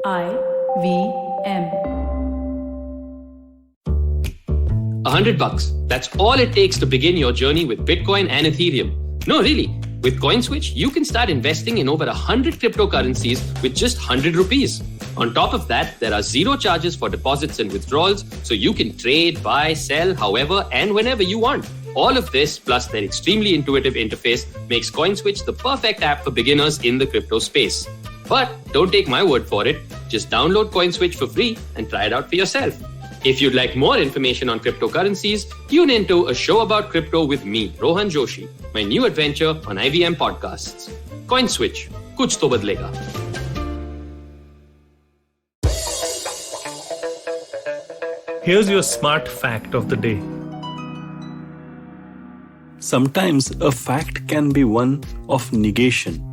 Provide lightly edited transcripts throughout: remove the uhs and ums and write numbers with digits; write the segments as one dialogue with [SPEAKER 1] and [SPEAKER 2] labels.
[SPEAKER 1] IVM.
[SPEAKER 2] $100. That's all it takes to begin your journey with Bitcoin and Ethereum. No, really. With CoinSwitch, you can start investing in over 100 cryptocurrencies with just 100 rupees. On top of that, there are zero charges for deposits and withdrawals, so you can trade, buy, sell, however and whenever you want. All of this, plus their extremely intuitive interface, makes CoinSwitch the perfect app for beginners in the crypto space. But don't take my word for it. Just download CoinSwitch for free and try it out for yourself. If you'd like more information on cryptocurrencies, tune into A Show About Crypto with me, Rohan Joshi, my new adventure on IVM Podcasts. CoinSwitch, kuch to badlega.
[SPEAKER 3] Here's your smart fact of the day. Sometimes a fact can be one of negation.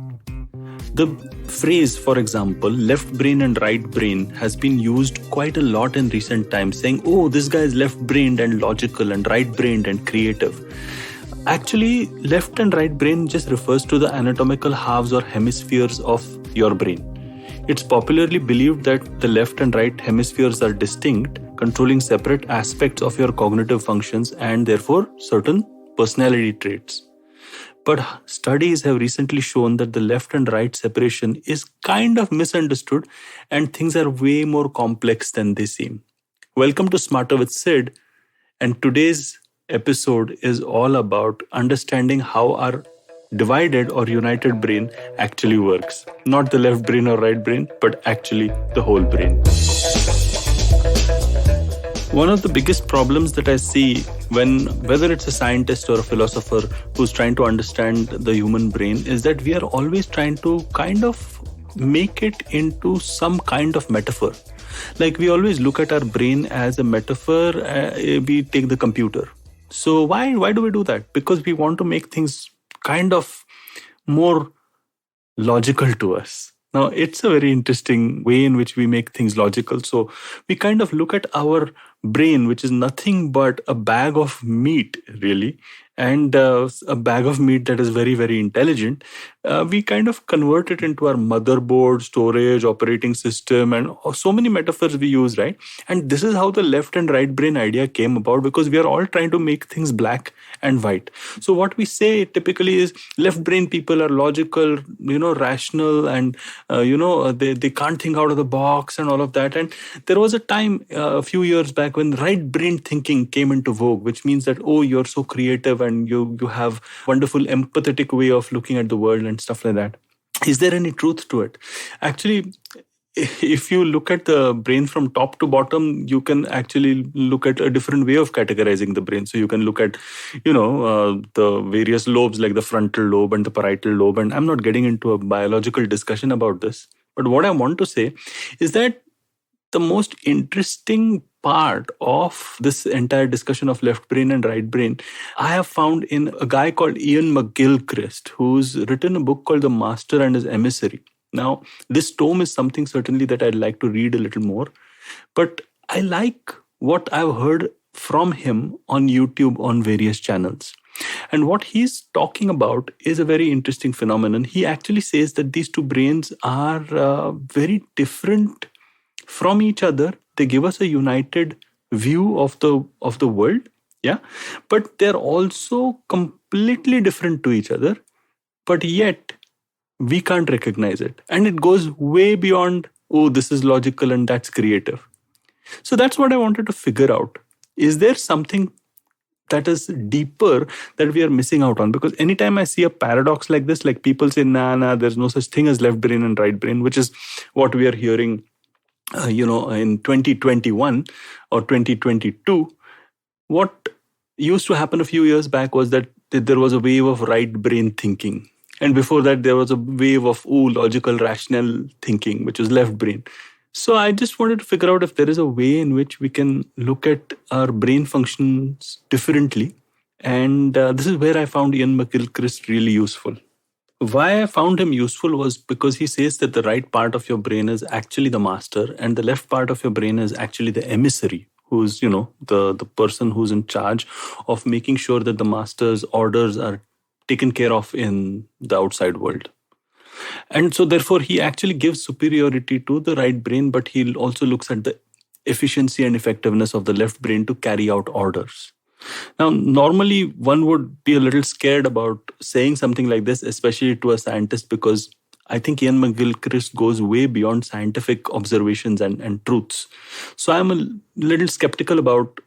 [SPEAKER 3] The phrase, for example, left brain and right brain has been used quite a lot in recent times, saying, oh, this guy is left-brained and logical and right-brained and creative. Actually, left and right brain just refers to the anatomical halves or hemispheres of your brain. It's popularly believed that the left and right hemispheres are distinct, controlling separate aspects of your cognitive functions and therefore certain personality traits. But studies have recently shown that the left and right separation is kind of misunderstood and things are way more complex than they seem. Welcome to Smarter with Sid, and today's episode is all about understanding how our divided or united brain actually works. Not the left brain or right brain, but actually the whole brain. One of the biggest problems that I see whether it's a scientist or a philosopher who's trying to understand the human brain is that we are always trying to kind of make it into some kind of metaphor. Like we always look at our brain as a metaphor. We take the computer. So why do we do that? Because we want to make things kind of more logical to us. Now, it's a very interesting way in which we make things logical. So we kind of look at our brain, which is nothing but a bag of meat, really, and a bag of meat that is very, very intelligent. We kind of convert it into our motherboard, storage, operating system, and so many metaphors we use, right? And this is how the left and right brain idea came about, because we are all trying to make things black and white. So what we say typically is left brain people are logical, rational, and they can't think out of the box and all of that. And there was a time a few years back when right brain thinking came into vogue, which means that, oh, you're so creative and you have wonderful empathetic way of looking at the world and stuff like that. Is there any truth to it? Actually, if you look at the brain from top to bottom, you can actually look at a different way of categorizing the brain. So you can look at, the various lobes like the frontal lobe and the parietal lobe. And I'm not getting into a biological discussion about this. But what I want to say is that the most interesting part of this entire discussion of left brain and right brain, I have found in a guy called Ian McGilchrist, who's written a book called The Master and His Emissary. Now, this tome is something certainly that I'd like to read a little more, but I like what I've heard from him on YouTube on various channels. And what he's talking about is a very interesting phenomenon. He actually says that these two brains are very different from each other. They give us a united view of the world, yeah, but they're also completely different to each other, but yet we can't recognize it. And it goes way beyond, oh, this is logical and that's creative. So that's what I wanted to figure out. Is there something that is deeper that we are missing out on? Because anytime I see a paradox like this, like people say, nah, there's no such thing as left brain and right brain, which is what we are hearing in 2021 or 2022, what used to happen a few years back was that there was a wave of right brain thinking. And before that, there was a wave of logical, rational thinking, which was left brain. So I just wanted to figure out if there is a way in which we can look at our brain functions differently. And this is where I found Ian McGilchrist really useful. Why I found him useful was because he says that the right part of your brain is actually the master and the left part of your brain is actually the emissary, who's, the person who's in charge of making sure that the master's orders are taken care of in the outside world. And so therefore he actually gives superiority to the right brain, but he also looks at the efficiency and effectiveness of the left brain to carry out orders. Now, normally one would be a little scared about saying something like this, especially to a scientist, because I think Ian McGilchrist goes way beyond scientific observations and truths. So I'm a little skeptical about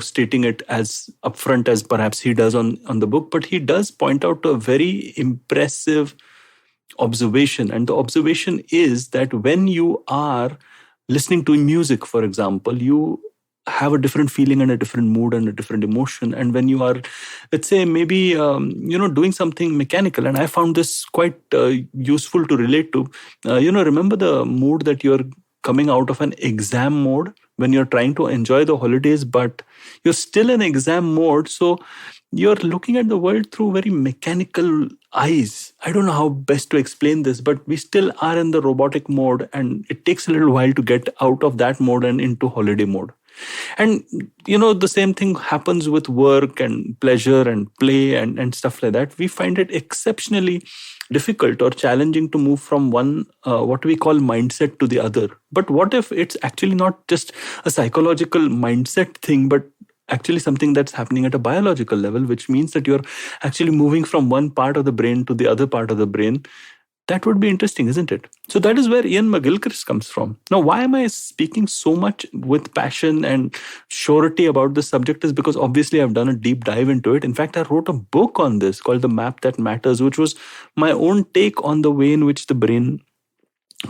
[SPEAKER 3] stating it as upfront as perhaps he does on the book, but he does point out a very impressive observation. And the observation is that when you are listening to music, for example, you have a different feeling and a different mood and a different emotion. And when you are, let's say, maybe doing something mechanical, and I found this quite useful to relate to. Remember the mood that you're coming out of an exam mode when you're trying to enjoy the holidays, but you're still in exam mode. So you're looking at the world through very mechanical eyes. I don't know how best to explain this, but we still are in the robotic mode, and it takes a little while to get out of that mode and into holiday mode. And, the same thing happens with work and pleasure and play and stuff like that. We find it exceptionally difficult or challenging to move from one, what we call mindset to the other. But what if it's actually not just a psychological mindset thing, but actually something that's happening at a biological level, which means that you're actually moving from one part of the brain to the other part of the brain? That would be interesting, isn't it? So that is where Ian McGilchrist comes from. Now, why am I speaking so much with passion and surety about this subject is because obviously I've done a deep dive into it. In fact, I wrote a book on this called The Map That Matters, which was my own take on the way in which the brain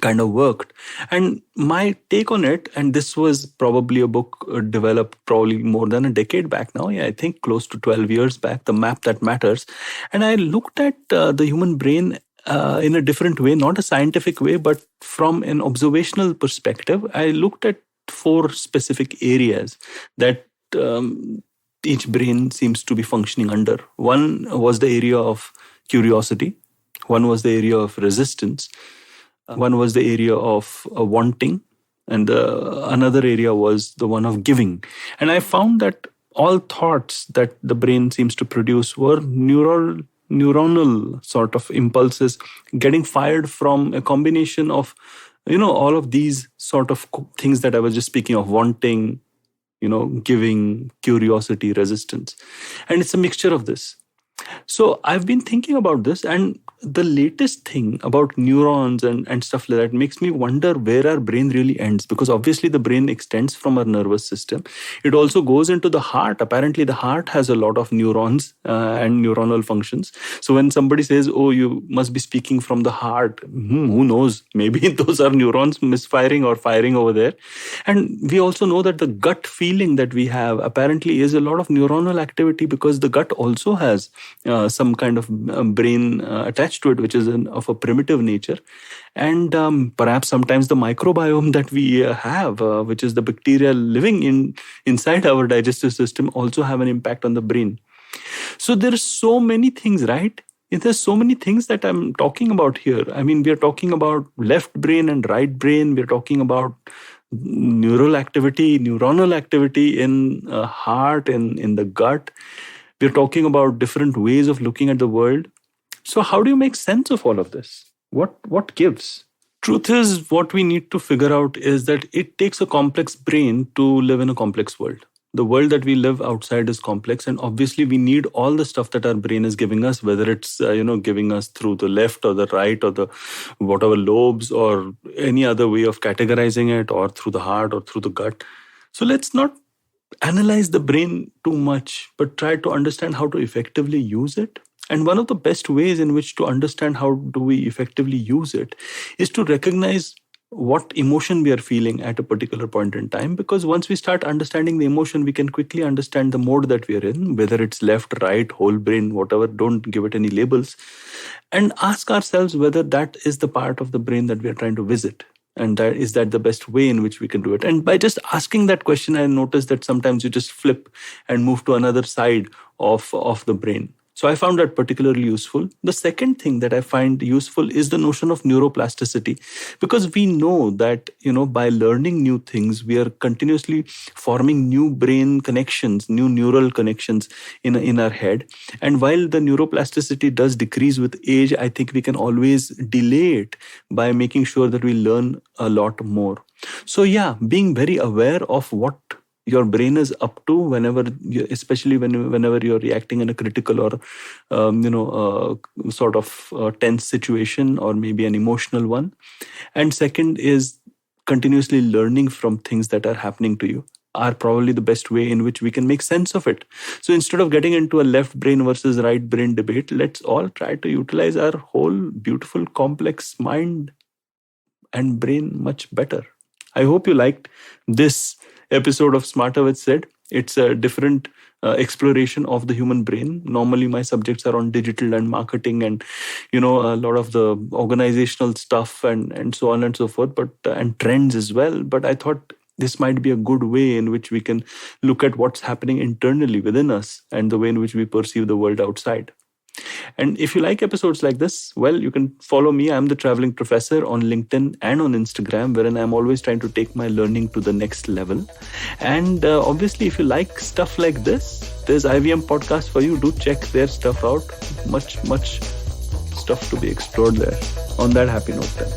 [SPEAKER 3] kind of worked. And my take on it, and this was probably a book developed probably more than a decade back now. Yeah, I think close to 12 years back, The Map That Matters. And I looked at the human brain in a different way, not a scientific way, but from an observational perspective. I looked at 4 specific areas that each brain seems to be functioning under. One was the area of curiosity. One was the area of resistance. One was the area of wanting. And another area was the one of giving. And I found that all thoughts that the brain seems to produce were neuronal sort of impulses getting fired from a combination of, all of these sort of things that I was just speaking of: wanting, giving, curiosity, resistance. And it's a mixture of this. So I've been thinking about this, and the latest thing about neurons and stuff like that makes me wonder where our brain really ends, because obviously the brain extends from our nervous system. It also goes into the heart. Apparently the heart has a lot of neurons and neuronal functions. So when somebody says, oh, you must be speaking from the heart, who knows? Maybe those are neurons misfiring or firing over there. And we also know that the gut feeling that we have apparently is a lot of neuronal activity, because the gut also has some kind of brain attached to it, which is of a primitive nature. And perhaps sometimes the microbiome that we have, which is the bacteria living inside our digestive system, also have an impact on the brain. So there are so many things, right? There's so many things that I'm talking about here. I mean, we are talking about left brain and right brain. We're talking about neuronal activity in heart, in the gut. We're talking about different ways of looking at the world. So how do you make sense of all of this? What gives? Truth is, what we need to figure out is that it takes a complex brain to live in a complex world. The world that we live outside is complex, and obviously we need all the stuff that our brain is giving us, whether it's giving us through the left or the right or the whatever lobes or any other way of categorizing it, or through the heart or through the gut. So let's not analyze the brain too much, but try to understand how to effectively use it. And one of the best ways in which to understand how do we effectively use it is to recognize what emotion we are feeling at a particular point in time. Because once we start understanding the emotion, we can quickly understand the mode that we are in, whether it's left, right, whole brain, whatever. Don't give it any labels. And ask ourselves whether that is the part of the brain that we are trying to visit. And is that the best way in which we can do it? And by just asking that question, I noticed that sometimes you just flip and move to another side of the brain. So I found that particularly useful. The second thing that I find useful is the notion of neuroplasticity, because we know that, by learning new things, we are continuously forming new brain connections, new neural connections in our head. And while the neuroplasticity does decrease with age, I think we can always delay it by making sure that we learn a lot more. So yeah, being very aware of what your brain is up to especially whenever you're reacting in a critical or sort of tense situation, or maybe an emotional one. And second is continuously learning from things that are happening to you are probably the best way in which we can make sense of it. So instead of getting into a left brain versus right brain debate, let's all try to utilize our whole beautiful complex mind and brain much better. I hope you liked this episode of Smarter with Sid. It's a different exploration of the human brain. Normally my subjects are on digital and marketing and a lot of the organizational stuff and so on and so forth, but and trends as well. But I thought this might be a good way in which we can look at what's happening internally within us and the way in which we perceive the world outside. And if you like episodes like this, well, you can follow me. I'm the Traveling Professor on LinkedIn and on Instagram, wherein I'm always trying to take my learning to the next level. And obviously, if you like stuff like this, there's IVM Podcast for you. Do check their stuff out. Much stuff to be explored there. On that happy note then.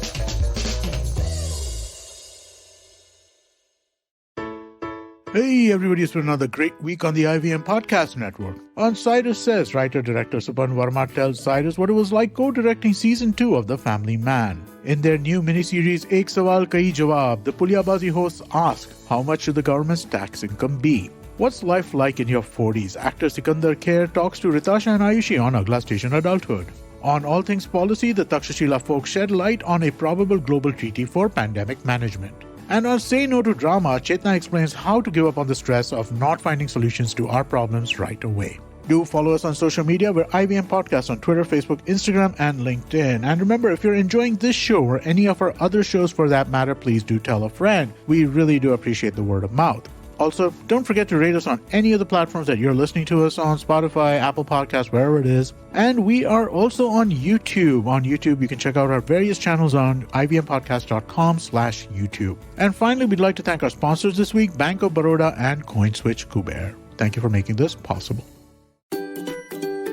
[SPEAKER 1] Hey everybody, it's been another great week on the IVM Podcast Network. On Cyrus Says, writer-director Supan Verma tells Cyrus what it was like co-directing Season 2 of The Family Man. In their new miniseries, Ek Sawal Kahi Jawab, the Pulyabazi hosts ask, how much should the government's tax income be? What's life like in your 40s? Actor Sikandar Kher talks to Ritasha and Ayushi on Agla Station Adulthood. On All Things Policy, the Takshashila folks shed light on a probable global treaty for pandemic management. And on Say No to Drama, Chetna explains how to give up on the stress of not finding solutions to our problems right away. Do follow us on social media. We're IVM Podcast on Twitter, Facebook, Instagram, and LinkedIn. And remember, if you're enjoying this show or any of our other shows for that matter, please do tell a friend. We really do appreciate the word of mouth. Also, don't forget to rate us on any of the platforms that you're listening to us on, Spotify, Apple Podcasts, wherever it is. And we are also on YouTube. On YouTube, you can check out our various channels on ivmpodcast.com/YouTube. And finally, we'd like to thank our sponsors this week, Bank of Baroda and CoinSwitch Kuber. Thank you for making this possible.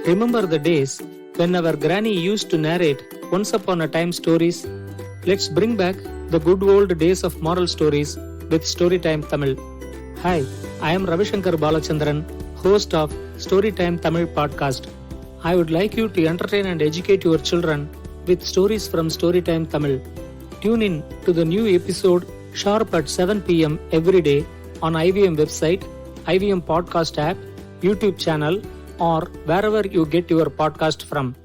[SPEAKER 4] Remember the days when our granny used to narrate once upon a time stories? Let's bring back the good old days of moral stories with Storytime Tamil. Hi, I am Ravishankar Balachandran, host of Storytime Tamil podcast. I would like you to entertain and educate your children with stories from Storytime Tamil. Tune in to the new episode sharp at 7 p.m. every day on IVM website, IVM podcast app, YouTube channel, or wherever you get your podcast from.